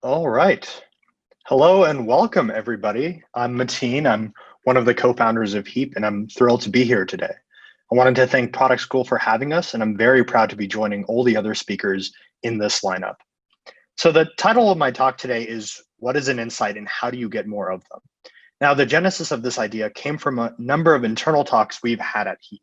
All right. Hello and welcome, everybody. I'm Mateen. I'm one of the co-founders of Heap, and I'm thrilled to be here today. I wanted to thank Product School for having us, and I'm very proud to be joining all the other speakers in this lineup. So the title of my talk today is, What is an Insight and How do you get more of them? Now, the genesis of this idea came from a number of internal talks we've had at Heap.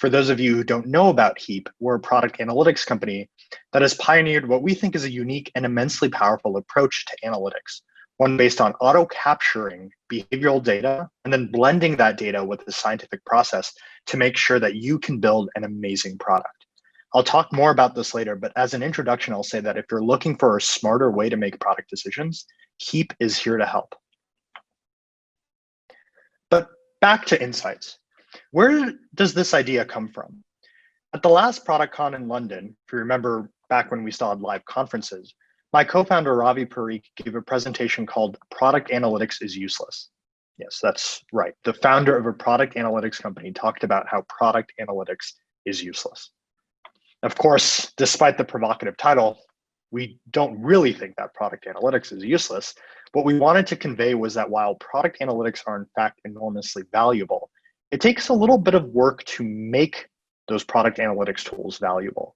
For those of you who don't know about Heap, we're a product analytics company that has pioneered what we think is a unique and immensely powerful approach to analytics, one based on auto capturing behavioral data and then blending that data with the scientific process to make sure that you can build an amazing product. I'll talk more about this later, but as an introduction, I'll say that if you're looking for a smarter way to make product decisions, Heap is here to help. But back to insights. Where does this idea come from? At the last Product Con in London, if you remember back when we still had live conferences, my co-founder Ravi Parikh gave a presentation called Product Analytics is Useless. Yes, that's right. The founder of a product analytics company talked about how product analytics is useless. Of course, despite the provocative title, we don't really think that product analytics is useless. What we wanted to convey was that while product analytics are in fact enormously valuable, it takes a little bit of work to make those product analytics tools valuable.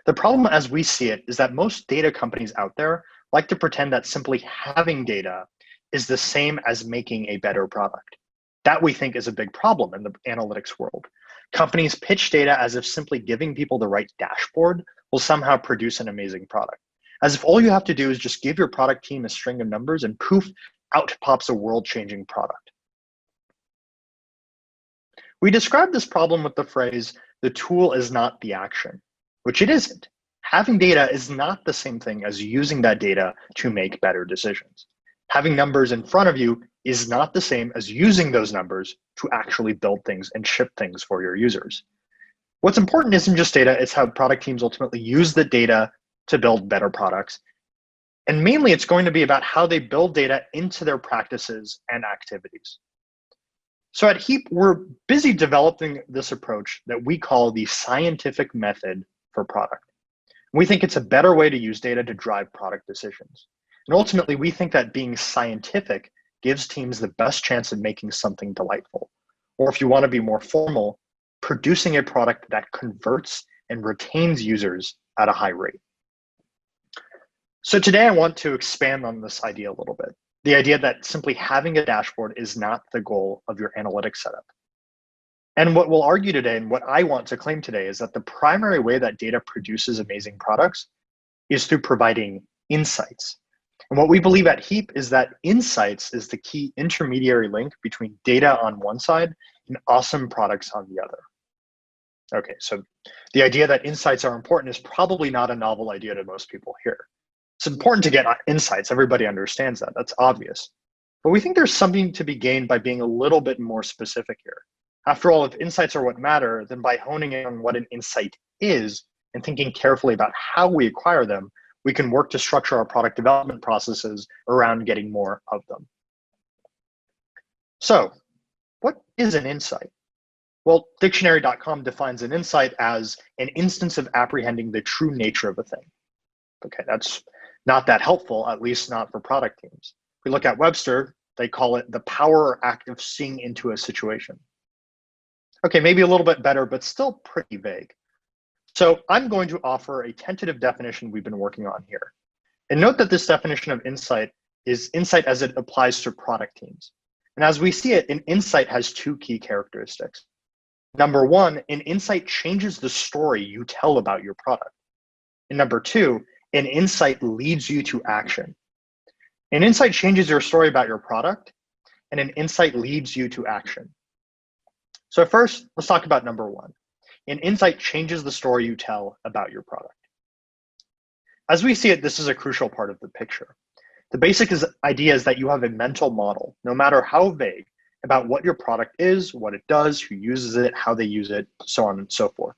The problem as we see it is that most data companies out there like to pretend that simply having data is the same as making a better product. That we think is a big problem in the analytics world. Companies pitch data as if simply giving people the right dashboard will somehow produce an amazing product. As if all you have to do is just give your product team a string of numbers and poof, out pops a world-changing product. We describe this problem with the phrase, the tool is not the action, which it isn't. Having data is not the same thing as using that data to make better decisions. Having numbers in front of you is not the same as using those numbers to actually build things and ship things for your users. What's important isn't just data, it's how product teams ultimately use the data to build better products. And mainly it's going to be about how they build data into their practices and activities. So at Heap, we're busy developing this approach that we call the scientific method for product. We think it's a better way to use data to drive product decisions. And ultimately, we think that being scientific gives teams the best chance of making something delightful. Or if you want to be more formal, producing a product that converts and retains users at a high rate. So today I want to expand on this idea a little bit. The idea that simply having a dashboard is not the goal of your analytics setup. And what we'll argue today, and what I want to claim today, is that the primary way that data produces amazing products is through providing insights. And what we believe at Heap is that insights is the key intermediary link between data on one side and awesome products on the other. Okay, so the idea that insights are important is probably not a novel idea to most people here. It's important to get insights. Everybody understands that. That's obvious. But we think there's something to be gained by being a little bit more specific here. After all, if insights are what matter, then by honing in on what an insight is and thinking carefully about how we acquire them, we can work to structure our product development processes around getting more of them. So, what is an insight? Well, dictionary.com defines an insight as an instance of apprehending the true nature of a thing. Okay, that's not that helpful, at least not for product teams. If we look at Webster, they call it the power or act of seeing into a situation. Okay, maybe a little bit better, but still pretty vague. So I'm going to offer a tentative definition we've been working on here. And note that this definition of insight is insight as it applies to product teams. And as we see it, an insight has two key characteristics. Number one, an insight changes the story you tell about your product. And number two, an insight leads you to action. An insight changes your story about your product, and an insight leads you to action. So first, let's talk about number one. An insight changes the story you tell about your product. As we see it, this is a crucial part of the picture. The basic idea is that you have a mental model, no matter how vague, about what your product is, what it does, who uses it, how they use it, so on and so forth.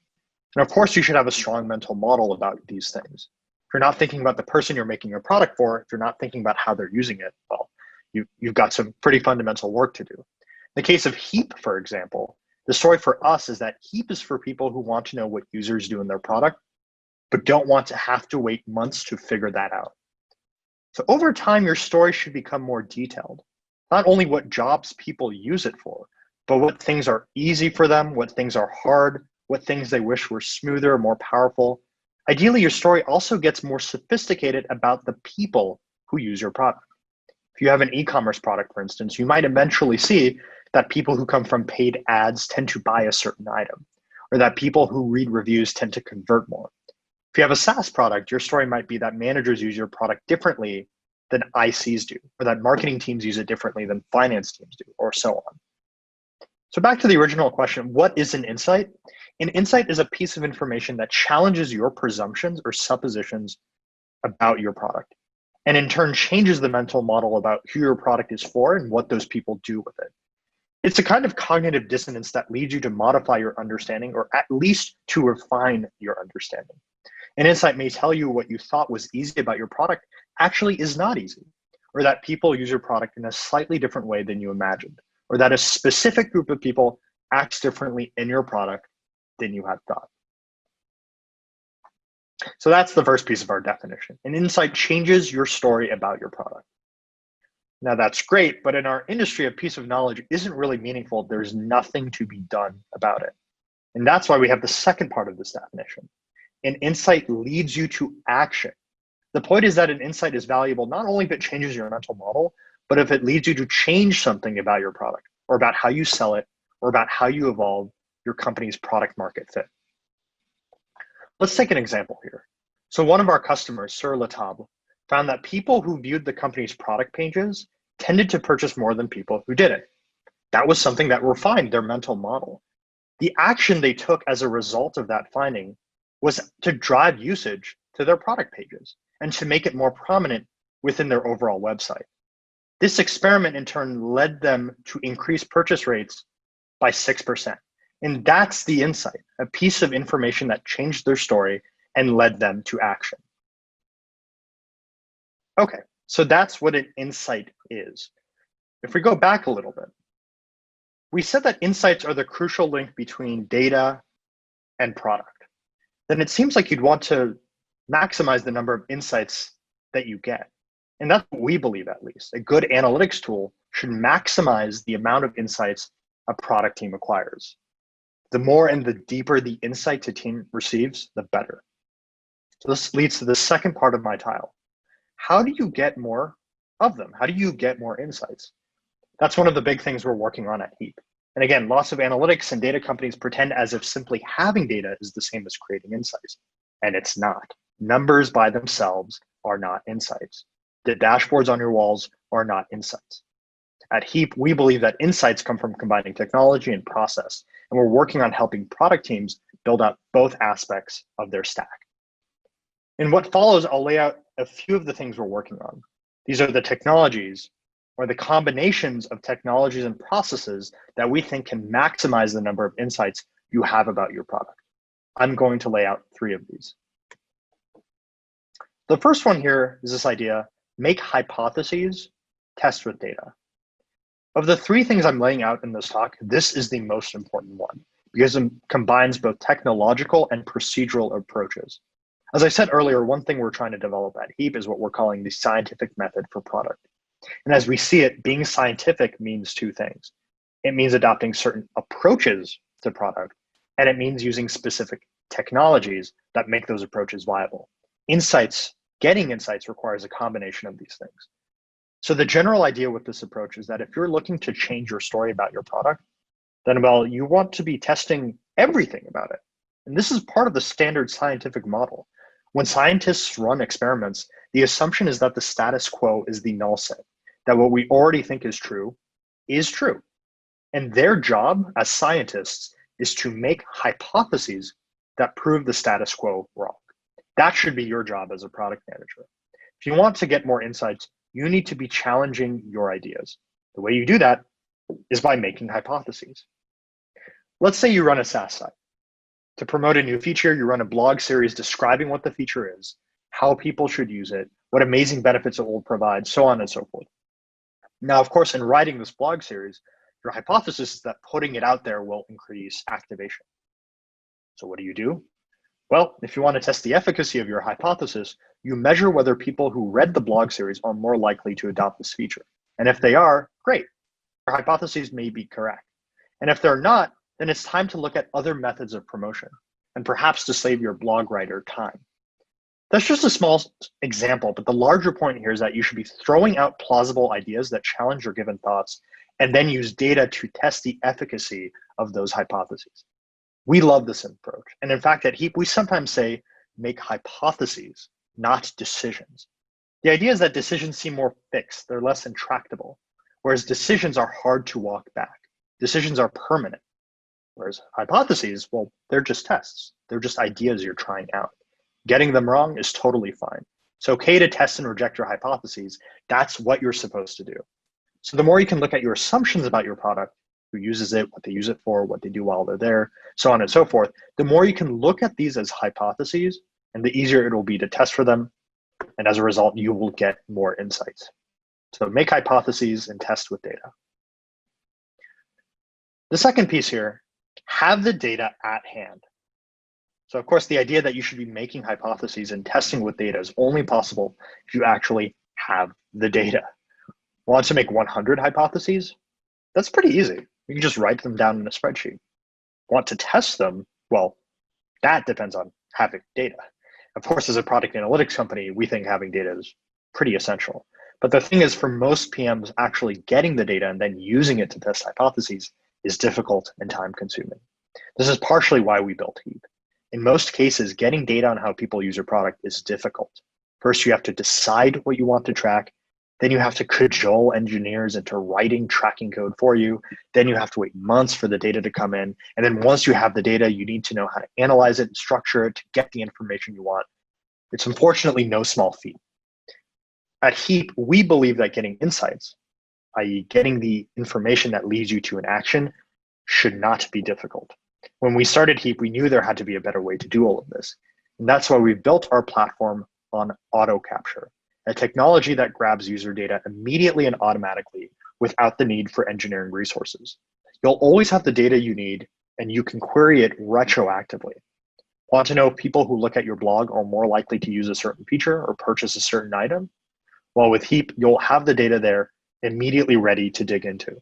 And of course, you should have a strong mental model about these things. If you're not thinking about the person you're making your product for, if you're not thinking about how they're using it, well, you've got some pretty fundamental work to do. In the case of Heap, for example, the story for us is that Heap is for people who want to know what users do in their product, but don't want to have to wait months to figure that out. So over time, your story should become more detailed. Not only what jobs people use it for, but what things are easy for them, what things are hard, what things they wish were smoother, more powerful. Ideally, your story also gets more sophisticated about the people who use your product. If you have an e-commerce product, for instance, you might eventually see that people who come from paid ads tend to buy a certain item, or that people who read reviews tend to convert more. If you have a SaaS product, your story might be that managers use your product differently than ICs do, or that marketing teams use it differently than finance teams do, or so on. So back to the original question, what is an insight? An insight is a piece of information that challenges your presumptions or suppositions about your product, and in turn changes the mental model about who your product is for and what those people do with it. It's a kind of cognitive dissonance that leads you to modify your understanding, or at least to refine your understanding. An insight may tell you what you thought was easy about your product actually is not easy, or that people use your product in a slightly different way than you imagined, or that a specific group of people acts differently in your product than you had thought. So that's the first piece of our definition. An insight changes your story about your product. Now that's great, but in our industry, a piece of knowledge isn't really meaningful. There's nothing to be done about it. And that's why we have the second part of this definition. An insight leads you to action. The point is that an insight is valuable not only if it changes your mental model, but if it leads you to change something about your product, or about how you sell it, or about how you evolve your company's product market fit. Let's take an example here. So one of our customers, Sur La Table, found that people who viewed the company's product pages tended to purchase more than people who didn't. That was something that refined their mental model. The action they took as a result of that finding was to drive usage to their product pages and to make it more prominent within their overall website. This experiment in turn led them to increase purchase rates by 6%. And that's the insight, a piece of information that changed their story and led them to action. Okay, so that's what an insight is. If we go back a little bit, we said that insights are the crucial link between data and product. Then it seems like you'd want to maximize the number of insights that you get. And that's what we believe, at least. A good analytics tool should maximize the amount of insights a product team acquires. The more and the deeper the insights a team receives, the better. So this leads to the second part of my tile. How do you get more of them? How do you get more insights? That's one of the big things we're working on at Heap. And again, lots of analytics and data companies pretend as if simply having data is the same as creating insights. And it's not. Numbers by themselves are not insights. The dashboards on your walls are not insights. At Heap, we believe that insights come from combining technology and process, and we're working on helping product teams build out both aspects of their stack. In what follows, I'll lay out a few of the things we're working on. These are the technologies, or the combinations of technologies and processes that we think can maximize the number of insights you have about your product. I'm going to lay out 3 of these. The first one here is this idea, make hypotheses, test with data. Of the 3 things I'm laying out in this talk, this is the most important one because it combines both technological and procedural approaches. As I said earlier, one thing we're trying to develop at Heap is what we're calling the scientific method for product. And as we see it, being scientific means 2 things. It means adopting certain approaches to product, and it means using specific technologies that make those approaches viable. Getting insights requires a combination of these things. So the general idea with this approach is that if you're looking to change your story about your product, then well, you want to be testing everything about it. And this is part of the standard scientific model. When scientists run experiments, the assumption is that the status quo is the null set, that what we already think is true. And their job as scientists is to make hypotheses that prove the status quo wrong. That should be your job as a product manager. If you want to get more insights, you need to be challenging your ideas. The way you do that is by making hypotheses. Let's say you run a SaaS site. To promote a new feature, you run a blog series describing what the feature is, how people should use it, what amazing benefits it will provide, so on and so forth. Now, of course, in writing this blog series, your hypothesis is that putting it out there will increase activation. So what do? Well, if you want to test the efficacy of your hypothesis, you measure whether people who read the blog series are more likely to adopt this feature. And if they are, great, your hypotheses may be correct. And if they're not, then it's time to look at other methods of promotion and perhaps to save your blog writer time. That's just a small example, but the larger point here is that you should be throwing out plausible ideas that challenge your given thoughts and then use data to test the efficacy of those hypotheses. We love this approach. And in fact, at Heap, we sometimes say, make hypotheses, not decisions. The idea is that decisions seem more fixed, they're less intractable, whereas decisions are hard to walk back. Decisions are permanent, whereas hypotheses, well, they're just tests. They're just ideas you're trying out. Getting them wrong is totally fine. It's okay to test and reject your hypotheses. That's what you're supposed to do. So the more you can look at your assumptions about your product, who uses it, what they use it for, what they do while they're there, so on and so forth, the more you can look at these as hypotheses, and the easier it will be to test for them. And as a result, you will get more insights. So make hypotheses and test with data. The second piece here, have the data at hand. So of course, the idea that you should be making hypotheses and testing with data is only possible if you actually have the data. Want to make 100 hypotheses? That's pretty easy. You can just write them down in a spreadsheet. Want to test them? Well, that depends on having data. Of course, as a product analytics company, we think having data is pretty essential. But the thing is, for most PMs, actually getting the data and then using it to test hypotheses is difficult and time consuming. This is partially why we built Heap. In most cases, getting data on how people use your product is difficult. First, you have to decide what you want to track. Then you have to cajole engineers into writing tracking code for you. Then you have to wait months for the data to come in. And then once you have the data, you need to know how to analyze it and structure it to get the information you want. It's unfortunately no small feat. At Heap, we believe that getting insights, i.e. getting the information that leads you to an action, should not be difficult. When we started Heap, we knew there had to be a better way to do all of this. And that's why we built our platform on auto capture, a technology that grabs user data immediately and automatically without the need for engineering resources. You'll always have the data you need, and you can query it retroactively. Want to know if people who look at your blog are more likely to use a certain feature or purchase a certain item? Well, with Heap, you'll have the data there immediately ready to dig into.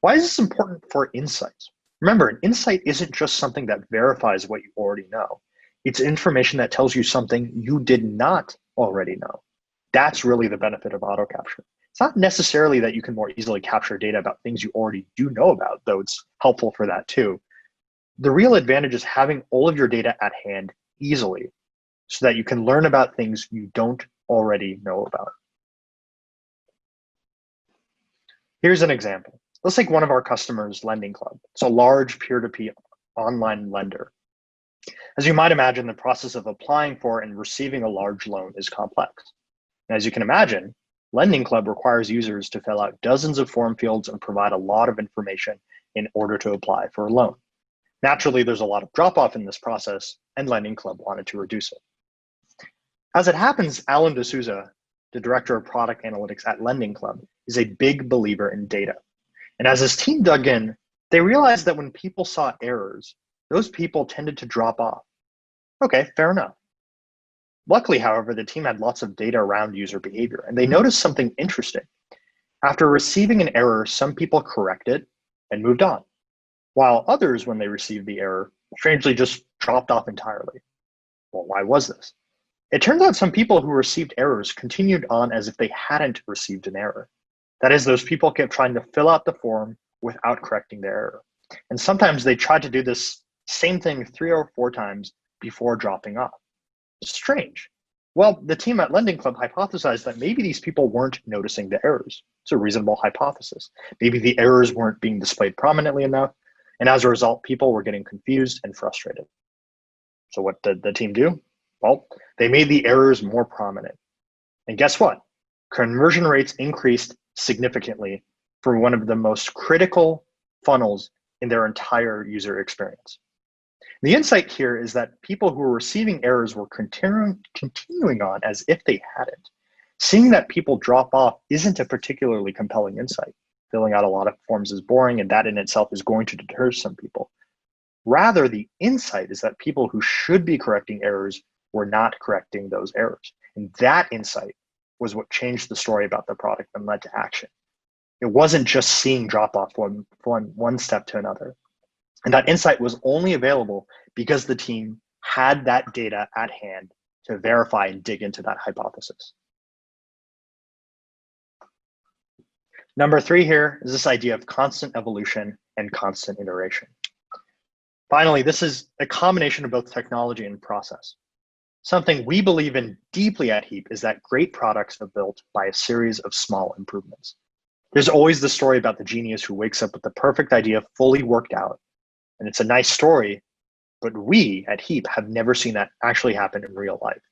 Why is this important for insights? Remember, an insight isn't just something that verifies what you already know. It's information that tells you something you did not already know. That's really the benefit of auto capture. It's not necessarily that you can more easily capture data about things you already do know about, though it's helpful for that too. The real advantage is having all of your data at hand easily so that you can learn about things you don't already know about. Here's an example. Let's take one of our customers, Lending Club. It's a large peer-to-peer online lender. As you might imagine, the process of applying for and receiving a large loan is complex. And as you can imagine, Lending Club requires users to fill out dozens of form fields and provide a lot of information in order to apply for a loan. Naturally, there's a lot of drop-off in this process, and Lending Club wanted to reduce it. As it happens, Alan D'Souza, the director of product analytics at Lending Club, is a big believer in data. And as his team dug in, they realized that when people saw errors, those people tended to drop off. Okay, fair enough. Luckily, however, the team had lots of data around user behavior, and they noticed something interesting. After receiving an error, some people corrected and moved on, while others, when they received the error, strangely just dropped off entirely. Well, why was this? It turns out some people who received errors continued on as if they hadn't received an error. That is, those people kept trying to fill out the form without correcting their error. And sometimes they tried to do this same thing 3 or 4 times before dropping off. Strange. Well, the team at Lending Club hypothesized that maybe these people weren't noticing the errors. It's a reasonable hypothesis. Maybe the errors weren't being displayed prominently enough, and as a result, people were getting confused and frustrated. So what did the team do? Well, they made the errors more prominent. And guess what? Conversion rates increased significantly for one of the most critical funnels in their entire user experience. The insight here is that people who were receiving errors were continuing on as if they hadn't. Seeing that people drop off isn't a particularly compelling insight. Filling out a lot of forms is boring, and that in itself is going to deter some people. Rather, the insight is that people who should be correcting errors were not correcting those errors. And that insight was what changed the story about the product and led to action. It wasn't just seeing drop off from one step to another. And that insight was only available because the team had that data at hand to verify and dig into that hypothesis. Number 3 here is this idea of constant evolution and constant iteration. Finally, this is a combination of both technology and process. Something we believe in deeply at Heap is that great products are built by a series of small improvements. There's always the story about the genius who wakes up with the perfect idea fully worked out. And it's a nice story, but we at Heap have never seen that actually happen in real life.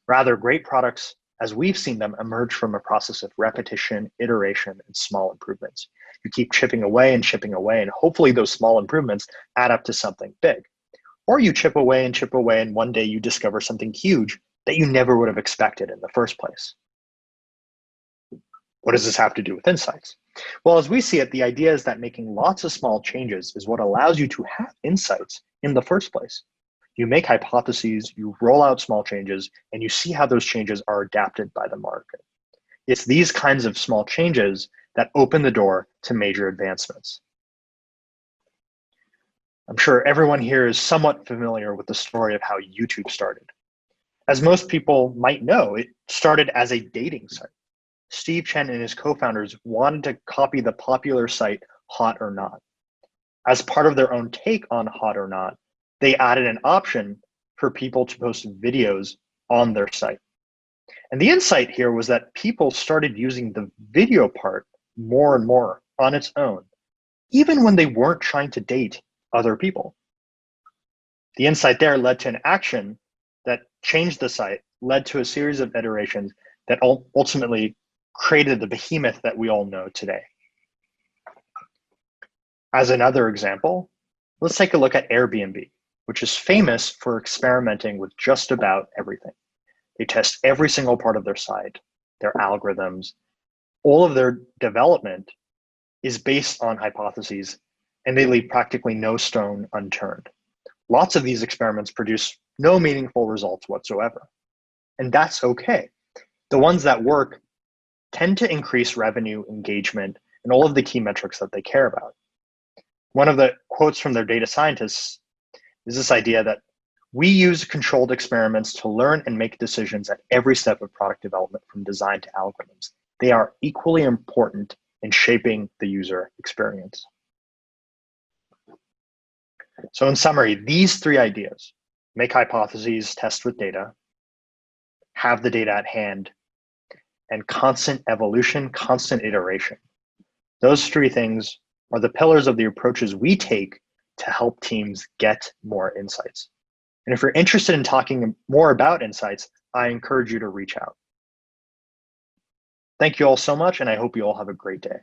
Rather, great products, as we've seen them, emerge from a process of repetition, iteration, and small improvements. You keep chipping away, and hopefully those small improvements add up to something big. Or you chip away, and one day you discover something huge that you never would have expected in the first place. What does this have to do with insights? Well, as we see it, the idea is that making lots of small changes is what allows you to have insights in the first place. You make hypotheses, you roll out small changes, and you see how those changes are adapted by the market. It's these kinds of small changes that open the door to major advancements. I'm sure everyone here is somewhat familiar with the story of how YouTube started. As most people might know, it started as a dating site. Steve Chen and his co-founders wanted to copy the popular site Hot or Not. As part of their own take on Hot or Not, they added an option for people to post videos on their site. And the insight here was that people started using the video part more and more on its own, even when they weren't trying to date other people. The insight there led to an action that changed the site, led to a series of iterations that ultimately created the behemoth that we all know today. As another example, let's take a look at Airbnb, which is famous for experimenting with just about everything. They test every single part of their site, their algorithms. All of their development is based on hypotheses, and they leave practically no stone unturned. Lots of these experiments produce no meaningful results whatsoever. And that's okay. The ones that work tend to increase revenue, engagement, and all of the key metrics that they care about. One of the quotes from their data scientists is this idea that we use controlled experiments to learn and make decisions at every step of product development, from design to algorithms. They are equally important in shaping the user experience. So in summary, these 3 ideas: make hypotheses, test with data, have the data at hand, and constant evolution, constant iteration. Those 3 things are the pillars of the approaches we take to help teams get more insights. And if you're interested in talking more about insights, I encourage you to reach out. Thank you all so much, and I hope you all have a great day.